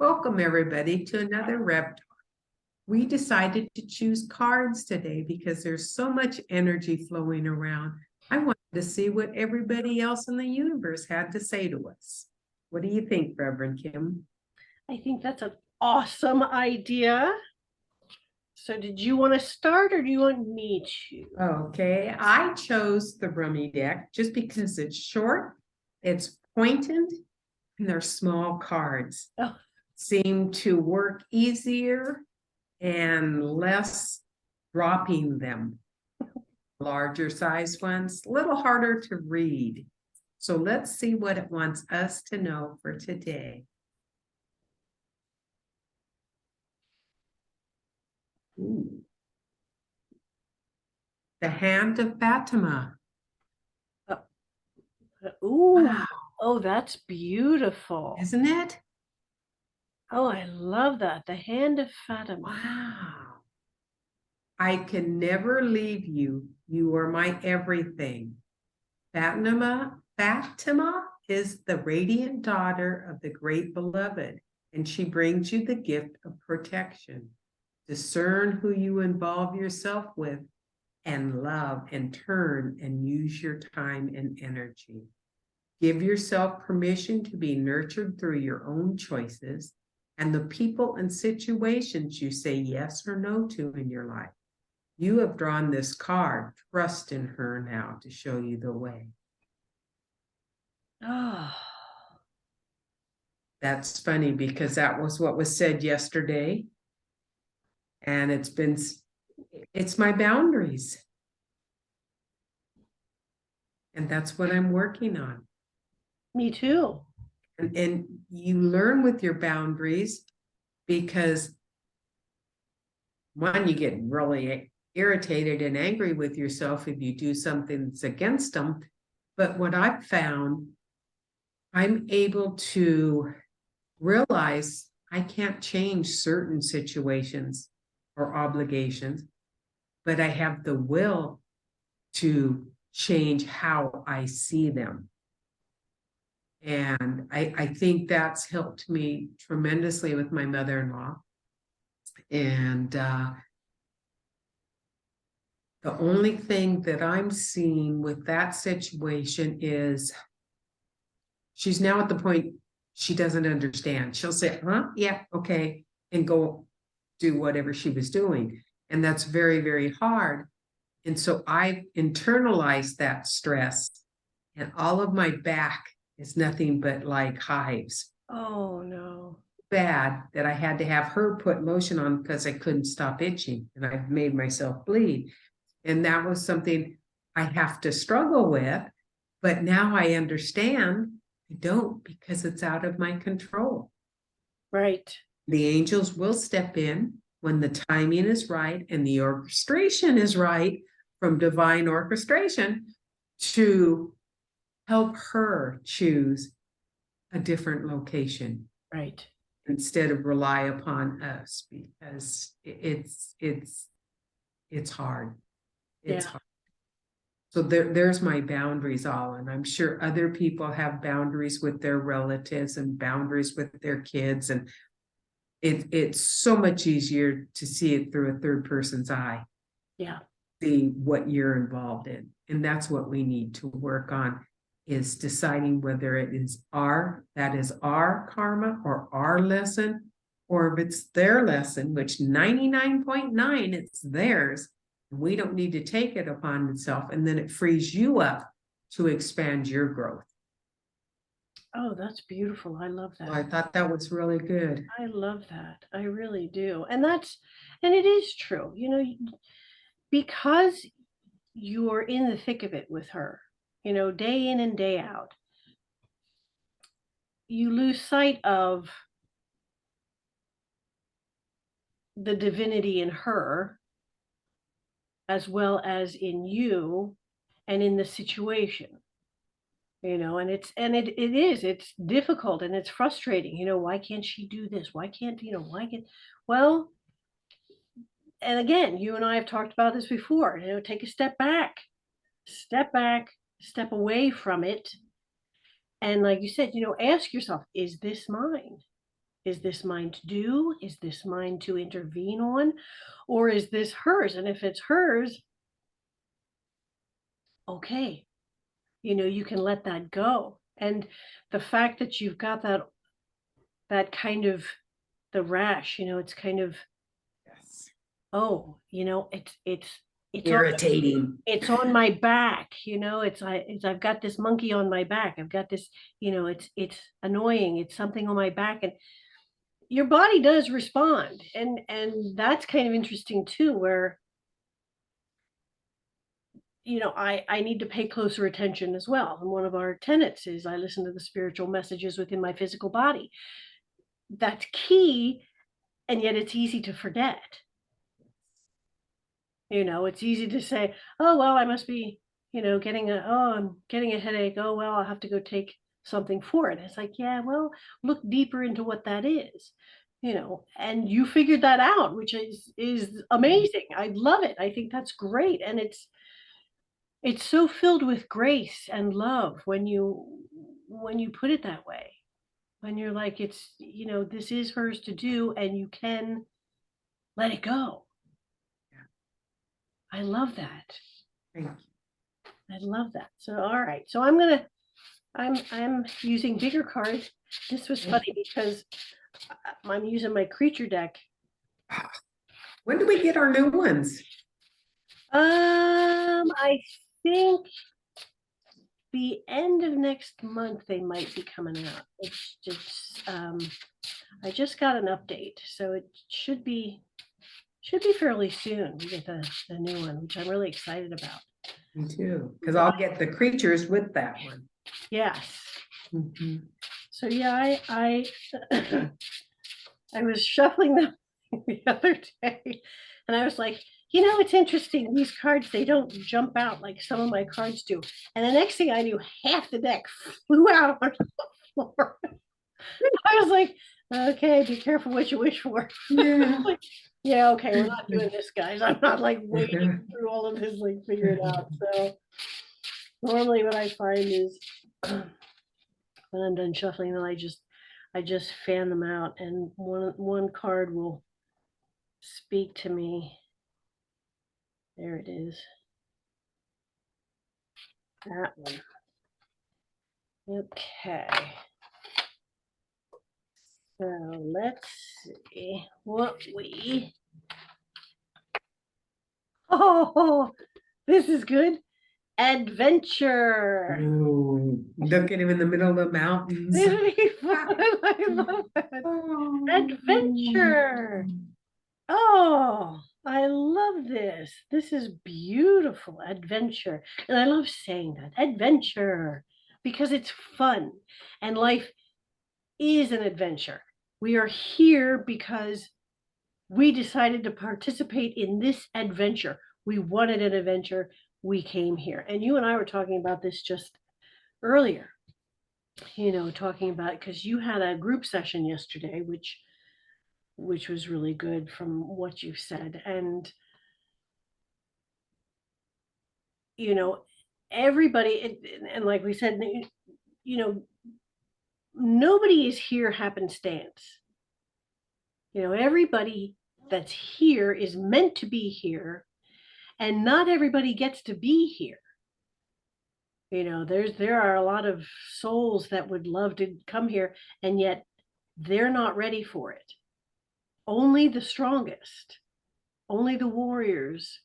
Welcome everybody to another Rev Talk. We decided to choose cards today because there's so much energy flowing around. I wanted to see what everybody else in the universe had to say to us. What do you think, Reverend Kim? I think that's an awesome idea. So did you want to start or do you want me to? Okay, I chose the Rumi deck just because it's short, it's pointed, and they're small cards. Oh. Seem to work easier and less dropping them. Larger size ones, a little harder to read. So let's see what it wants us to know for today. Ooh. The Hand of Fatimah. Ooh, Wow. Oh, that's beautiful. Isn't it? Oh, I love that. The Hand of Fatimah. Wow. I can never leave you. You are my everything. Fatimah is the radiant daughter of the great beloved, and she brings you the gift of protection. Discern who you involve yourself with and love and turn and use your time and energy. Give yourself permission to be nurtured through your own choices and the people and situations you say yes or no to in your life. You have drawn this card. Trust in her now to show you the way. Oh. That's funny because that was what was said yesterday. And it's my boundaries. And that's what I'm working on. Me too. And you learn with your boundaries because one, you get really irritated and angry with yourself if you do something that's against them. But what I've found, I'm able to realize I can't change certain situations or obligations, but I have the will to change how I see them. And I think that's helped me tremendously with my mother-in-law. And the only thing that I'm seeing with that situation is she's now at the point she doesn't understand. She'll say, huh? Yeah, okay, and go do whatever she was doing. And that's very, very hard. And so I've internalized that stress, and all of my back is nothing but like hives. Oh, no. Bad that I had to have her put lotion on because I couldn't stop itching and I've made myself bleed. And that was something I have to struggle with. But now I understand I don't, because it's out of my control. Right. The angels will step in when the timing is right and the orchestration is right from divine orchestration to help her choose a different location. Right. Instead of rely upon us, because it's hard. It's hard. So there's my boundaries all, and I'm sure other people have boundaries with their relatives and boundaries with their kids, and it's so much easier to see it through a third person's eye. Yeah. See what you're involved in, and that's what we need to work on, is deciding whether it is our karma or our lesson, or if it's their lesson, which 99.9 it's theirs. We don't need to take it upon itself, and then it frees you up to expand your growth. Oh, that's beautiful. I love that. So I thought that was really good. I love that. I really do. And it is true, because you're in the thick of it with her, day in and day out, you lose sight of the divinity in her as well as in you and in the situation, and it's difficult and it's frustrating. Why can't she do this? Why can't, well, and again, you and I have talked about this before, take a step back, step away from it. And like you said, ask yourself, is this mine? Is this mine to do? Is this mine to intervene on? Or is this hers? And if it's hers, okay, you can let that go. And the fact that you've got that kind of the rash, it's kind of, Yes. oh, it's Irritating. it's on my back, I've got this monkey on my back. I've got this, it's annoying. It's something on my back, and your body does respond. And that's kind of interesting too, where I need to pay closer attention as well. And one of our tenets is I listen to the spiritual messages within my physical body. That's key, and yet it's easy to forget. It's easy to say, oh, well, I must be, I'm getting a headache. Oh, well, I'll have to go take something for it. It's like, yeah, well, look deeper into what that is, and you figured that out, which is amazing. I love it. I think that's great. And it's so filled with grace and love when you put it that way, when you're like, it's, this is hers to do, and you can let it go. I love that. Thank you. I love that. So, all right. So I'm using bigger cards. This was funny because I'm using my creature deck. When do we get our new ones? I think the end of next month they might be coming out. It's just I just got an update, so it should be fairly soon. We get the new one, which I'm really excited about. Me too, because I'll get the creatures with that one. Yes. Mhm. So yeah, I I was shuffling them the other day, and I was like, it's interesting. These cards, they don't jump out like some of my cards do. And the next thing I knew, half the deck flew out onto the floor. I was like, okay, be careful what you wish for. Yeah. Like, yeah, okay, we're not doing this, guys. I'm not like wading through all of this, like figure it out. So normally what I find is when I'm done shuffling, then I just fan them out, and one card will speak to me. There it is. That one. Okay. So let's see what we. Oh, this is good. Adventure. Ooh, look at him in the middle of the mountains. Isn't he fun? I love it. Adventure. Oh, I love this. This is beautiful. Adventure. And I love saying that. Adventure. Because it's fun. And life is an adventure. We are here because we decided to participate in this adventure. We wanted an adventure. We came here. And you and I were talking about this just earlier, talking about, because you had a group session yesterday, which was really good from what you've said. And, everybody, and like we said, nobody is here happenstance. Everybody that's here is meant to be here, and not everybody gets to be here. There are a lot of souls that would love to come here, and yet they're not ready for it. Only the strongest, only the warriors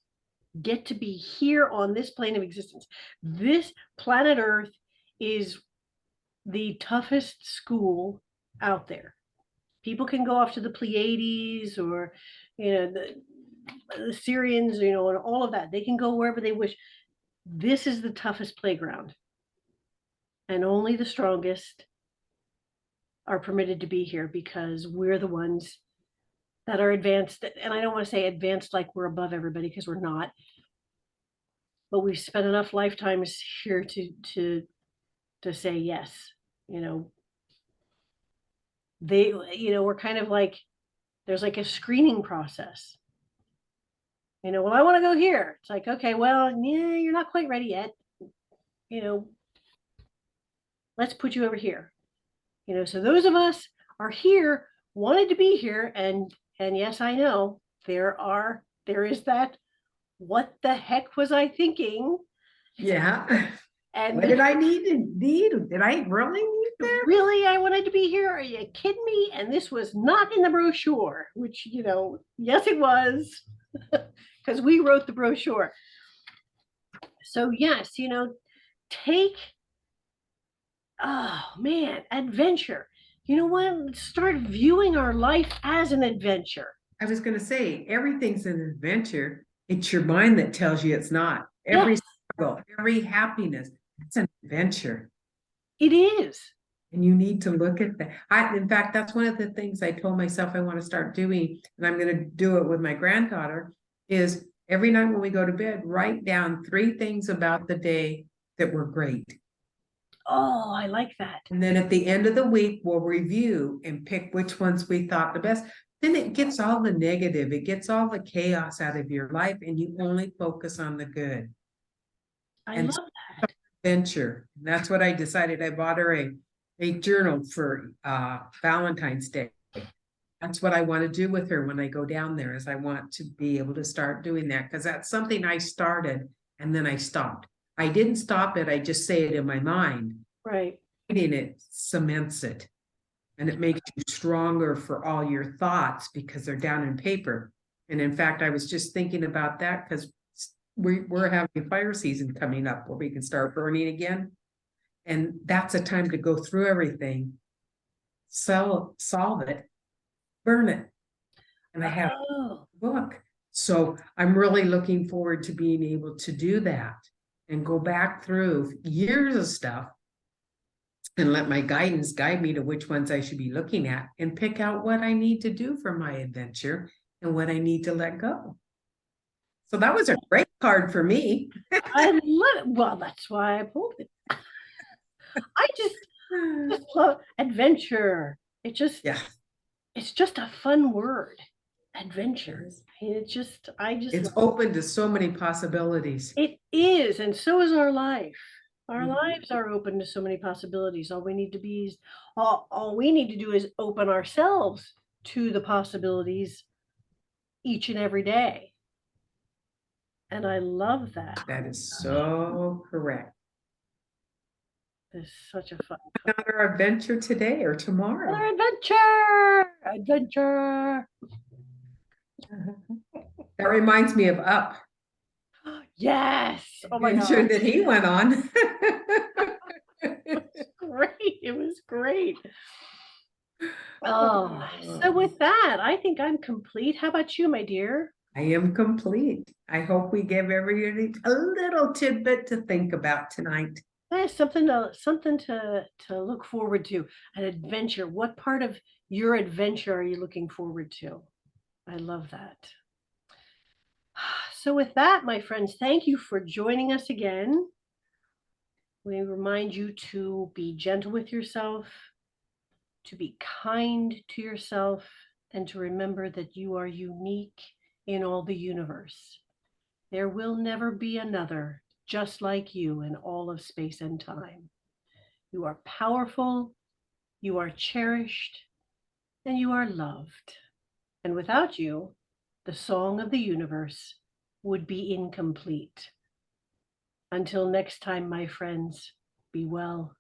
get to be here on this plane of existence. This planet Earth is the toughest school out there. People can go off to the Pleiades or, the Syrians, and all of that. They can go wherever they wish. This is the toughest playground. And only the strongest are permitted to be here because we're the ones that are advanced. And I don't want to say advanced like we're above everybody, because we're not. But we've spent enough lifetimes here to say yes. We're kind of like, there's like a screening process. Well, I want to go here. It's like, okay, well, yeah, you're not quite ready yet. Let's put you over here. So those of us are here wanted to be here, and yes, I know there is that, what the heck was I thinking? Yeah. And What did I need? Did I really need that? really, I wanted to be here? Are you kidding me? And this was not in the brochure, which, you know, yes, it was, because we wrote the brochure. So yes, you know, take, oh man, adventure. You know what? Start viewing our life as an adventure. I was going to say, everything's an adventure. It's your mind that tells you it's not. Every Yes, struggle, every happiness, it's an adventure. it is. And you need to look at that. In fact, that's one of the things I told myself I want to start doing, and I'm going to do it with my granddaughter, is every night when we go to bed, write down 3 things about the day that were great. Oh, I like that. And then at the end of the week, we'll review and pick which ones we thought the best. Then it gets all the negative, it gets all the chaos out of your life, and you only focus on the good. I love that. Adventure. And that's what I decided. I bought her a journal for Valentine's Day. That's what I want to do with her when I go down there, is I want to be able to start doing that, because that's something I started and then I stopped. I didn't stop it, I just say it in my mind. Right. Reading it cements it, and it makes you stronger for all your thoughts because they're down in paper. And in fact, I was just thinking about that because we're having a fire season coming up where we can start burning again. And that's a time to go through everything, solve it, burn it. And I have a book. So I'm really looking forward to being able to do that and go back through years of stuff and let my guidance guide me to which ones I should be looking at and pick out what I need to do for my adventure and what I need to let go. So that was a great card for me. I love it. Well, that's why I pulled it. I just love adventure. Yeah, It's just a fun word. Adventure. it's open to so many possibilities. It is, and so is our life. Our Mhm. lives are open to so many possibilities. All we need to be is, all we need to do is open ourselves to the possibilities each and every day. And I love that. That is so correct. It's such a fun Another adventure today or tomorrow. Another adventure. Adventure. That reminds me of Up. Yes. Oh my Adventure God. that he went on. Great. It was great. Oh, so with that, I think I'm complete. How about you, my dear? I am complete. I hope we give everybody a little tidbit to think about tonight. Something to look forward to. An adventure. What part of your adventure are you looking forward to? I love that. So with that, my friends, thank you for joining us again. We remind you to be gentle with yourself, to be kind to yourself, and to remember that you are unique in all the universe. There will never be another just like you in all of space and time. You are powerful, you are cherished, and you are loved. And without you, the song of the universe would be incomplete. Until next time, my friends, be well.